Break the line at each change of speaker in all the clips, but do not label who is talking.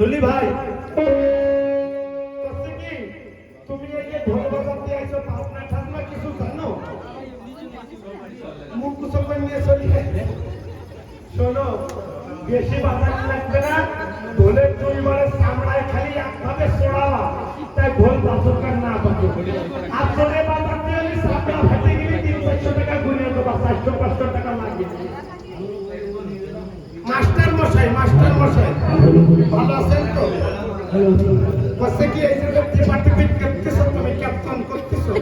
তুলি ভাই তুমি এই যে ঢোল বাজাতে আইছো পাবনা ঠান্ডা কিছু জানো? মুখ কুচকে নিয়ে চলি শোনো, বেশি বাজার লাগবে না, ঢোলের দুইবারে চামড়ায় খালি একভাবে চড়াবা, তাই ঢোল বাজুকার না বাজে। আর ঢোলে বাজাতে হলে চামড়া ফেটে গেলে 300-400 টাকা ঘুরিয়ে দেবা, 400-500 টাকা লাগে। মাস্টার মশাই ভালো আছেন তো? বসে কি এই যে পার্টিসিপেট করতেছো, তুমি ক্যাপ্টেন করতেছো,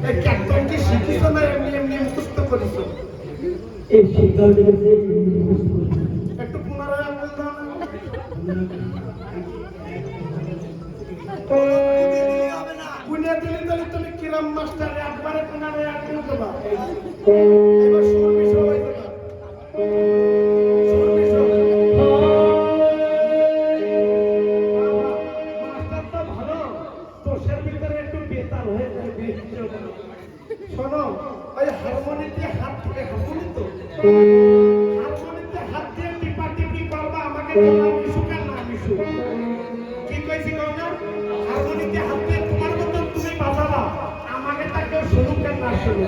এই ক্যাপ্টেন কি শিখিছো না এমনি এমনি মুখস্থ করেছো?
এই শিক্ষার দিকে
একটু পুনরায় বলতাম। পুনে দিলে তাহলে তুমি কিরাম মাস্টার একবারে পুনরায় আটকে দেবা। এবার সুর বিষয় হয়ে যাবে। শোনো, ওই হারমোনিতে হাত থেকে হারমোনিতে হাত দিয়ে টিপা টিপি করবা, আমাকে বলা মিশু কেন না মিশু কি কইছি কও না? হারমোনিতে হাত দিয়ে তোমার মতন তুমি বাজাবা, আমাকে তাকে শুরু কেন না শুরু।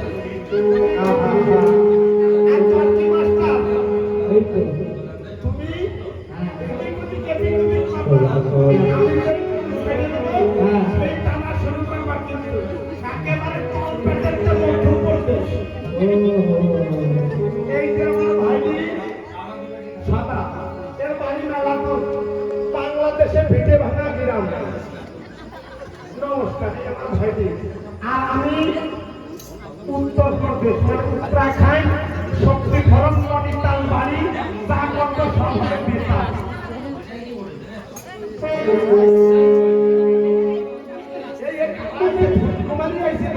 আর তোর কি মাস্টার তুমি এদিকে কেবিনে করবা, আমি ছেড়ে দেবো, সেই টানা শুরু করবা, কিন্তু একেবারে তোর পেটের মধ্যে করবে। এই যে আমার ভাইটি সাদা, এর বাড়ি মেলাপুর, বাংলাদেশের ভিটে ভাঙা গ্রাম। নমস্কার, আমার ভাইটি। আর আমি উত্তরপ্রদেশ, উত্তরাখণ্ড, শক্তি ভরণ নদীতাল বাড়ি, তা কত শহরে বেতার। কুমারী আইছে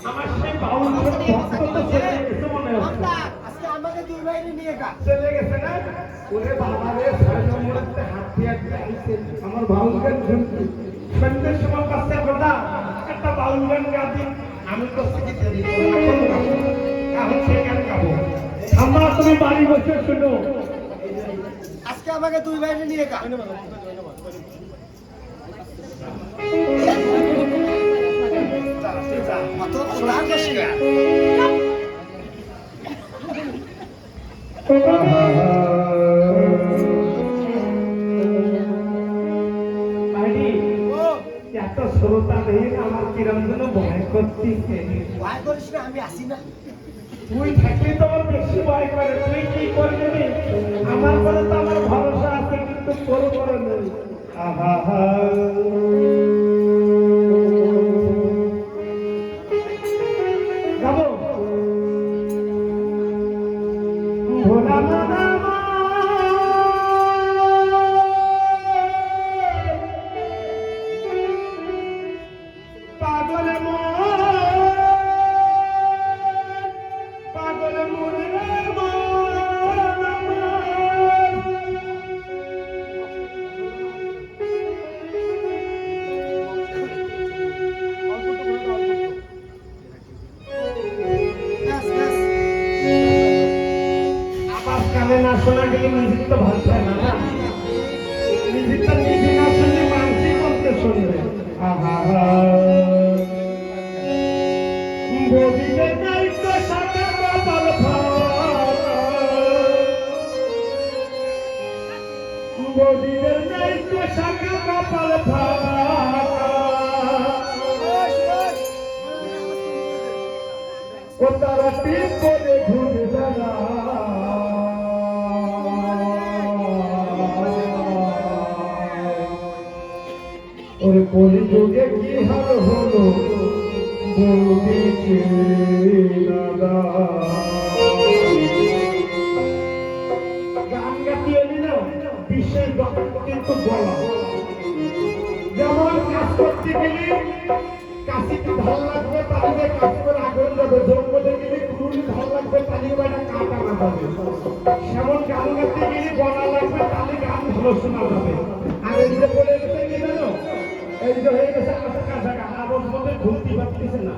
আমার সেই বাউল চলে গেছে না? ওরে বাবা রে, 6 নম্বরেতে হাতে আইছে আমার বাউল গান শুনতে। সন্ধ্যের সময় কাছে কথা একটা বাউল গান গাবি, আমি তো শিখে দেব, এখন সে গান গাবো। আমরা তুমি বাড়ি বসে শুনো,
আজকে আমাকে 2 বাইরে নিয়ে গা। কত সোনার বসিয়া
এত শ্রোতা নেই, আমার কিরম যেন ভয় করতেছে।
ভয় করিস না, আমি আসি না।
তুই থাকলে তো আমার বেশি ভয় করে, তুই কি করবি? আমার পরে তো আমার ভরসা আছে, কিন্তু তোর করে নেই। যাবো ভোলা মানা পাগলে পাগলে মনে না শোনা গেলে মিউজিক তো ভালো হয় না, মিউজিকটা নিজে না শুনলে মানুষই করতে শুনবে। বদিতে নাই তো সাকা কপাল বদিতে নাই তো সাকা কপাল ও তারা টিপ করে ঘুরে বেড়া। ওর কলিযুগে কি হাল হলো বলছে দাদা। গান গাতি এলি না বিশেষ কিন্তু বলা, যেমন কাজ করতে গেলে কাশিতে ভালো লাগবে, তাহলে কাজ করে আগে ভালো শোনা যাবে। আর এই যে বলে গেছে কি জানো, এই যে হয়ে গেছে কাঁচা জায়গা, আবার মধ্যে ঘুরতে পারতেছে না,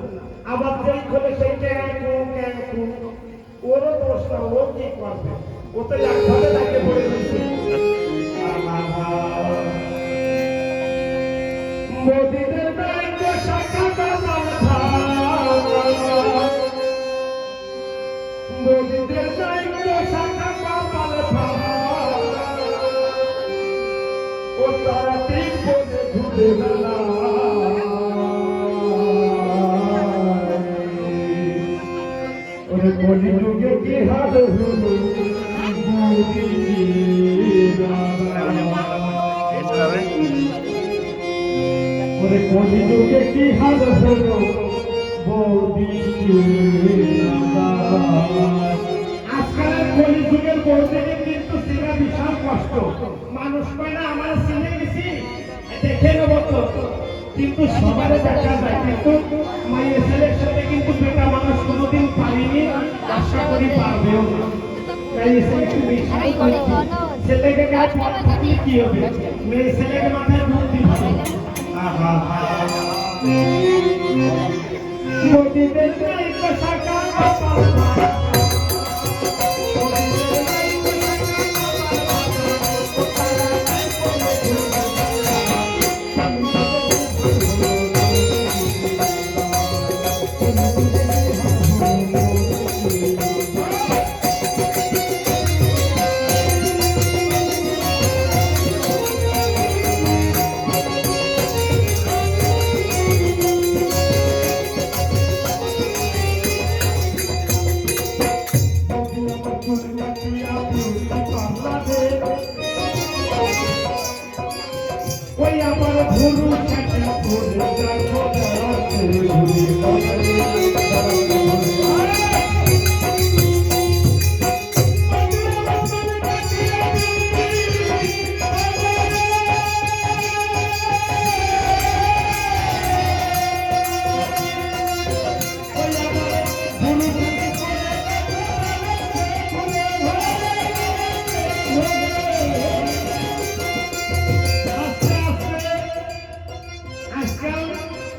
আবার যেই খোলে সেই ক্যাঁকু ক্যাঁকু, ওরও দোষ না, ও কি করবে, ও তো একভাবে তাকে বলে দিচ্ছে মোদিদের ব্যাংক শাখা মোদিদের ব্যাংক শাখা ও তারা তিন বলে ঘুরে বেলা ওরে কলি যুগে কি হাল হলো ওরে কলি যুগে কি হাল হলো বৌদি আজকালের কলি যুগের বৌদিকে কিন্তু সেটা বিশাল কষ্ট। মানুষ কয় না আমার চিনে গেছি দেখে নেব তো, কিন্তু সবারে দেখা যায়, কিন্তু মায়ের ছেলের সাথে কিন্তু বেটা মানুষ কোনোদিন পারেনি, আশা করি পারবেও না। তাই এসে একটু বিশাল ছেলেকে গাছ থাকলে কি হবে, মেয়ে ছেলেকে মাথায় বুদ্ধি হবে। আহা মোদিদের শাখা ওই আমার ভুরু ছাটি ভুরু দেখো দাঁড়াতে ভুরি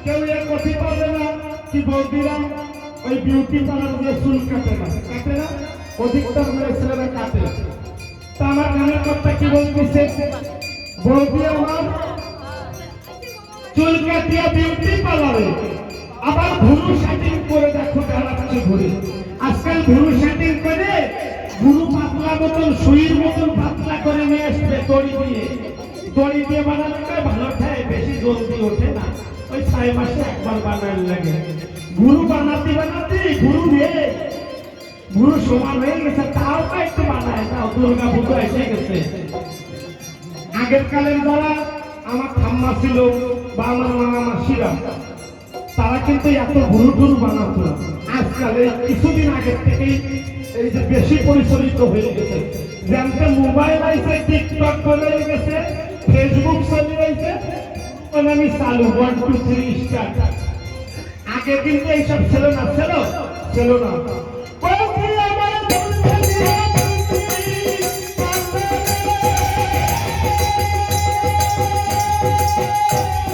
কেউ এর কথা পাবে না কি বৌদিরা ওই বিউটি পার্লার দিয়ে চুল কাটে না, অধিকতর মেয়ে ছেলেরা কাটে। তা আমার গানের কথা কি বলতেছে, বৌদি আমার চুল কাটিয়া বিউটি পার্লারে আবার ভুরু সেটিং করে দেখো বেড়াচ্ছে ঘুরে। আজকাল ভুরু সেটিং করে ভুরু পাতলা মতন সুইর মতন পাতলা করে নিয়ে আসবে দড়ি দিয়ে বানালে ভালো খায়, বেশি জলদি ওঠে না, ওই 6 মাসে একবার বানার লাগে। গুরু বানাতে গুরু সমান হয়ে গেছে, তাও একটু বানায়, তাও দুর্গা পুজো এসে গেছে। আগের কালের যারা আমার ঠাম্মা ছিল বা আমার মামা মাসিরা, তারা কিন্তু এত গুরু বানাতো না। আজকাল কিছুদিন আগের থেকেই এই যে বেশি পরিচালিত হয়ে গেছে, যেমন মোবাইল আইছে, টিকটক চলে গেছে, ফেসবুক চলে গেছে, আমি চালু 1 2 3 স্টার্ট। আগে কিন্তু এইসব ছিল না।